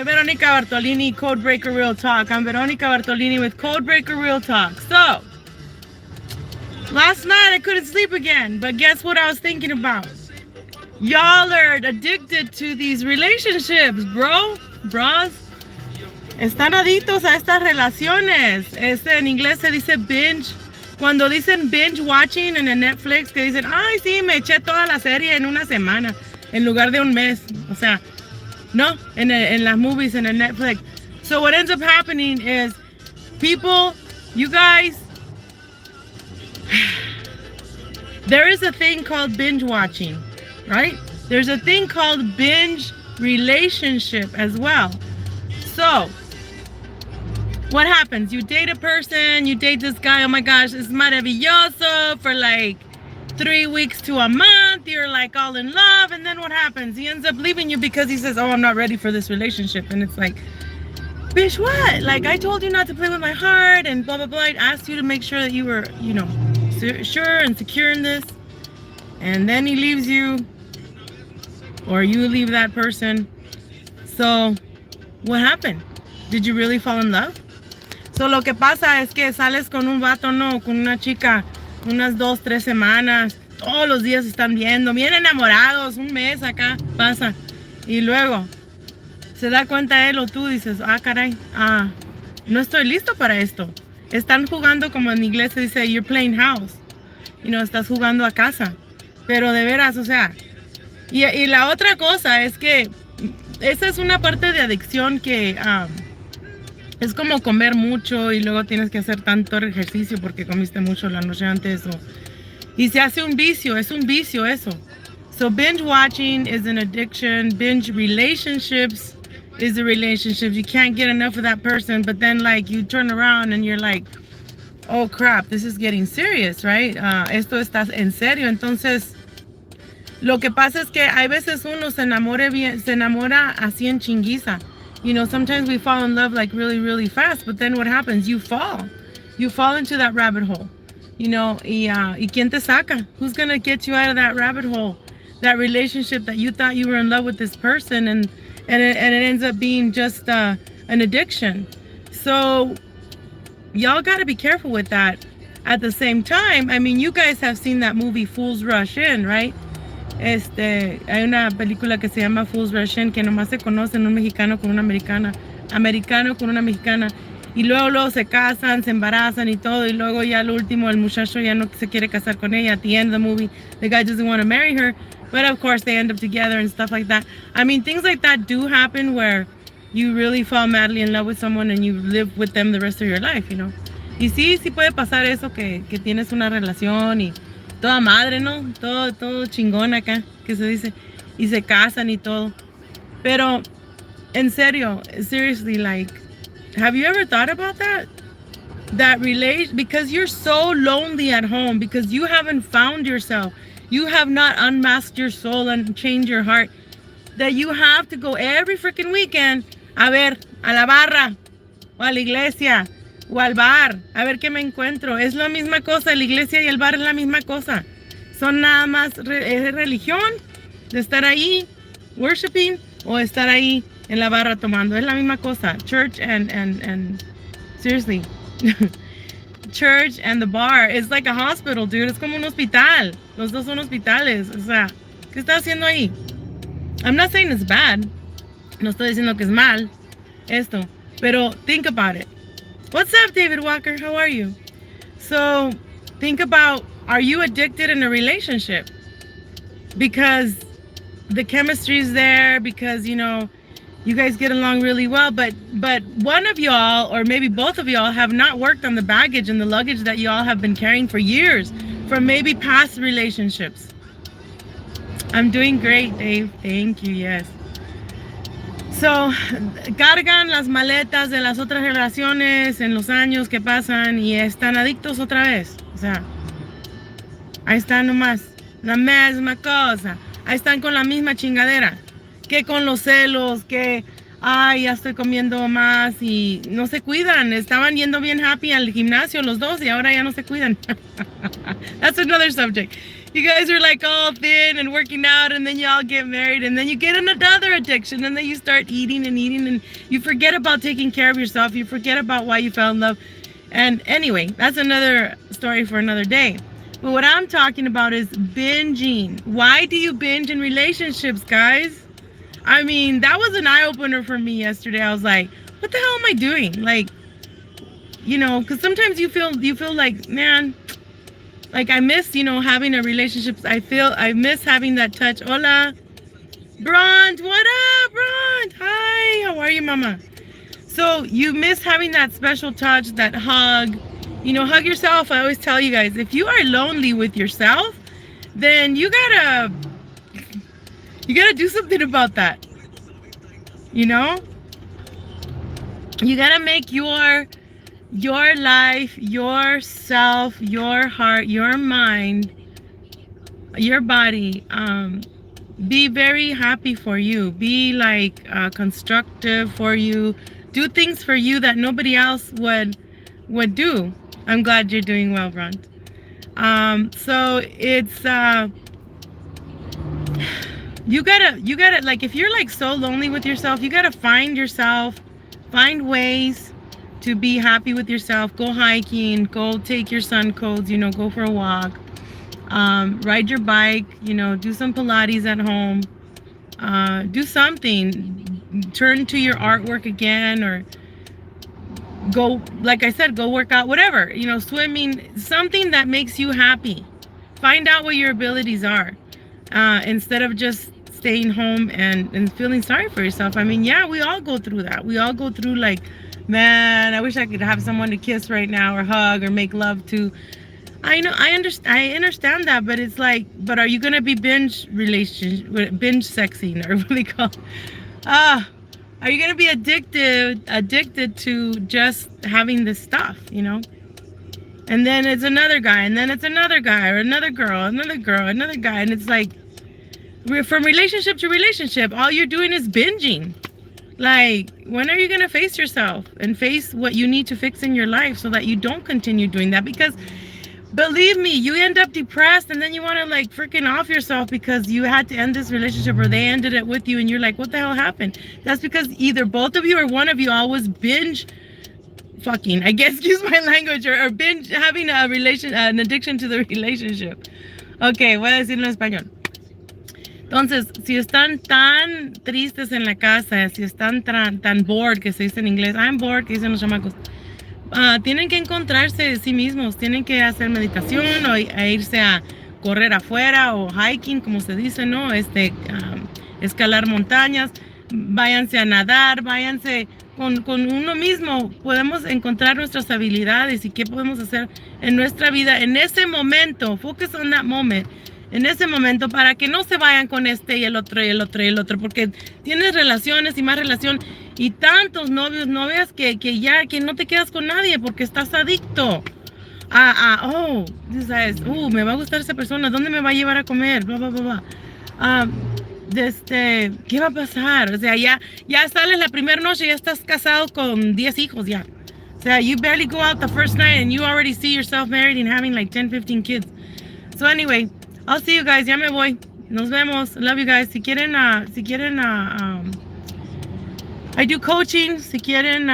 Soy Veronica Bartolini, Codebreaker Real Talk. I'm Veronica Bartolini with Codebreaker Real Talk. So, last night I couldn't sleep again, but guess what I was thinking about? Y'all are addicted to these relationships, bros. Están adictos a estas relaciones. En inglés se dice binge. Cuando dicen binge watching en el Netflix, que dicen, ay, sí, me eché toda la serie en una semana, en lugar de un mes. O sea, no, en las movies, en el Netflix. So what ends up happening is people, you guys, there is a thing called binge watching, right? There's a thing called binge relationship as well. So, what happens? You date a person, you date this guy, oh my gosh, it's maravilloso for like 3 weeks to a month, you're like all in love, and then what happens? He ends up leaving you because he says, oh, I'm not ready for this relationship. And it's like, bitch, what? Like, I told you not to play with my heart and blah, blah, blah. I asked you to make sure that you were, you know, sure and secure in this. And then he leaves you, or you leave that person. So, what happened? Did you really fall in love? So, lo que pasa es que sales con un vato, no, con una chica, unas 2, 3 semanas, todos los días están viendo, bien enamorados, un mes acá pasa, y luego se da cuenta él o tú dices, ah, caray, no estoy listo para esto. Están jugando, como en inglés se dice, you're playing house, you know, estás jugando a casa, pero de veras, o sea, y la otra cosa es que esa es una parte de adicción que es como comer mucho y luego tienes que hacer tanto ejercicio porque comiste mucho la noche antes. Y se hace un vicio, es un vicio eso. So binge watching is an addiction. Binge relationships is a relationship. You can't get enough of that person, but then like you turn around and you're like, oh crap, this is getting serious, right? Esto está en serio. Entonces, lo que pasa es que hay veces uno se enamora así en chinguiza. You know, sometimes we fall in love like really, really fast, but then what happens? You fall into that rabbit hole, you know, y ¿quién te saca? Who's gonna get you out of that rabbit hole? That relationship that you thought you were in love with this person and it ends up being just an addiction. So y'all gotta be careful with that. At the same time, I mean, you guys have seen that movie Fools Rush In, right? Hay una película que se llama Fools Rush In, que nomás se conocen un mexicano con una americana con una mexicana, y luego se casan, se embarazan y todo, y luego ya al último el muchacho ya no se quiere casar con ella. At the end of the movie, the guy doesn't want to marry her, but of course they end up together and stuff like that. I mean, things like that do happen where you really fall madly in love with someone and you live with them the rest of your life, you know. Y sí puede pasar eso, que tienes una relación y toda madre, ¿no? Todo chingón acá, que se dice. Y se casan y todo. Pero, en serio, seriously, like, have you ever thought about that? That because you're so lonely at home, because you haven't found yourself. You have not unmasked your soul and changed your heart. That you have to go every freaking weekend a la barra, o a la iglesia, o al bar, a ver qué me encuentro. Es la misma cosa, la iglesia y el bar es la misma cosa. Son nada más, es religión, de estar ahí, worshiping, o estar ahí en la barra tomando. Es la misma cosa. Church and seriously, church and the bar is like a hospital, dude. Es como un hospital. Los dos son hospitales. O sea, ¿qué estás haciendo ahí? I'm not saying it's bad. No estoy diciendo que es mal esto. Pero think about it. What's up, David Walker? How are you? So, think about, are you addicted in a relationship? Because the chemistry is there, because, you know, you guys get along really well, but one of y'all, or maybe both of y'all, have not worked on the baggage and the luggage that y'all have been carrying for years from maybe past relationships. I'm doing great, Dave. Thank you, yes. So, cargan las maletas de las otras relaciones en los años que pasan y están adictos otra vez. O sea, ahí están nomás, la misma cosa. Ahí están con la misma chingadera. Que con los celos, que, ay, ya estoy comiendo más y no se cuidan. Estaban yendo bien happy al gimnasio los dos y ahora ya no se cuidan. That's another subject. You guys are like all thin and working out, and then y'all get married, and then you get another addiction, and then you start eating, and you forget about taking care of yourself. You forget about why you fell in love. And anyway, that's another story for another day. But what I'm talking about is binging. Why do you binge in relationships, guys? I mean, that was an eye-opener for me yesterday. I was like, what the hell am I doing? Like, you know, because sometimes you feel like, man, like I miss, you know, having a relationship. I miss having that touch. Hola, Bront, what up, Bront? Hi, how are you, mama? So you miss having that special touch, that hug. You know, hug yourself. I always tell you guys, if you are lonely with yourself, then you gotta do something about that. You know, you gotta make your life, yourself, your heart, your mind, your body, be very happy for you. Be like constructive for you. Do things for you that nobody else would do. I'm glad you're doing well, Bront. So it's you gotta like, if you're like so lonely with yourself, you gotta find ways to be happy with yourself. Go hiking, go take your sun coats, you know, go for a walk, ride your bike, you know, do some Pilates at home, do something, turn to your artwork again, or go, like I said, go work out, whatever, you know, swimming, something that makes you happy. Find out what your abilities are, instead of just staying home and feeling sorry for yourself. I mean, yeah, we all go through that. We all go through like, man, I wish I could have someone to kiss right now, or hug, or make love to. I know, I understand that, but it's like, but are you gonna be binge sexing, or what do they call it? Are you gonna be addicted to just having this stuff, you know? And then it's another guy, and then it's another guy, or another girl, another guy, and it's like, from relationship to relationship, all you're doing is binging. Like, when are you going to face yourself and face what you need to fix in your life so that you don't continue doing that? Because believe me, you end up depressed, and then you want to like freaking off yourself because you had to end this relationship, or they ended it with you, and you're like, what the hell happened? That's because either both of you or one of you always binge fucking, I guess, excuse my language, or binge having an addiction to the relationship. Okay, voy a decirlo en español. Entonces, si están tan tristes en la casa, si están tan bored, que se dice en inglés, I'm bored, que dicen los chamacos, tienen que encontrarse de sí mismos, tienen que hacer meditación, o irse a correr afuera, o hiking, como se dice, ¿no? Escalar montañas, váyanse a nadar, váyanse con uno mismo. Podemos encontrar nuestras habilidades y qué podemos hacer en nuestra vida en ese momento. Focus on that moment. En ese momento, para que no se vayan con este y el otro y el otro y el otro, porque tienes relaciones y más relación y tantos novios, novias, que ya que no te quedas con nadie porque estás adicto sabes, me va a gustar esa persona, ¿dónde me va a llevar a comer? Bla, bla, bla, bla. ¿Qué va a pasar? O sea, ya sales la primera noche, ya estás casado con 10 hijos ya. O sea, you barely go out the first night and you already see yourself married and having like 10, 15 kids. So anyway, I'll see you guys. Ya me voy. Nos vemos. Love you guys. Si quieren, I do coaching. Si quieren,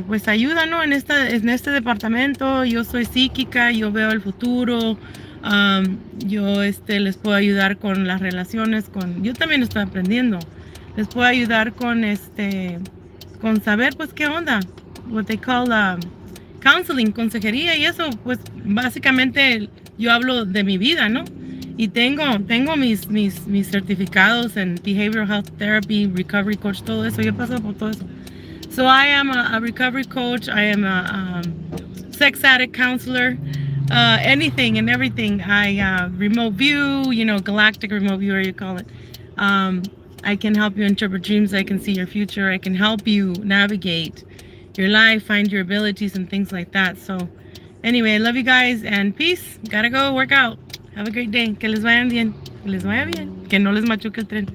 pues ayuda, ¿no? En este departamento. Yo soy psíquica. Yo veo el futuro. Yo, les puedo ayudar con las relaciones. Yo también estoy aprendiendo. Les puedo ayudar con saber, pues, qué onda. What they call, counseling, consejería y eso. Pues, básicamente, yo hablo de mi vida, ¿no? Y tengo mis certificados en Behavioral Health Therapy, Recovery Coach, todo eso. Yo he pasado por todo eso. So I am a recovery coach. I am a sex addict counselor. Anything and everything. I remote view, galactic remote view, or you call it. I can help you interpret dreams. I can see your future. I can help you navigate your life, find your abilities and things like that. So anyway, I love you guys and peace. Gotta go work out. Have a great day. Que les vaya bien. Que les vaya bien. Que no les machuque el tren.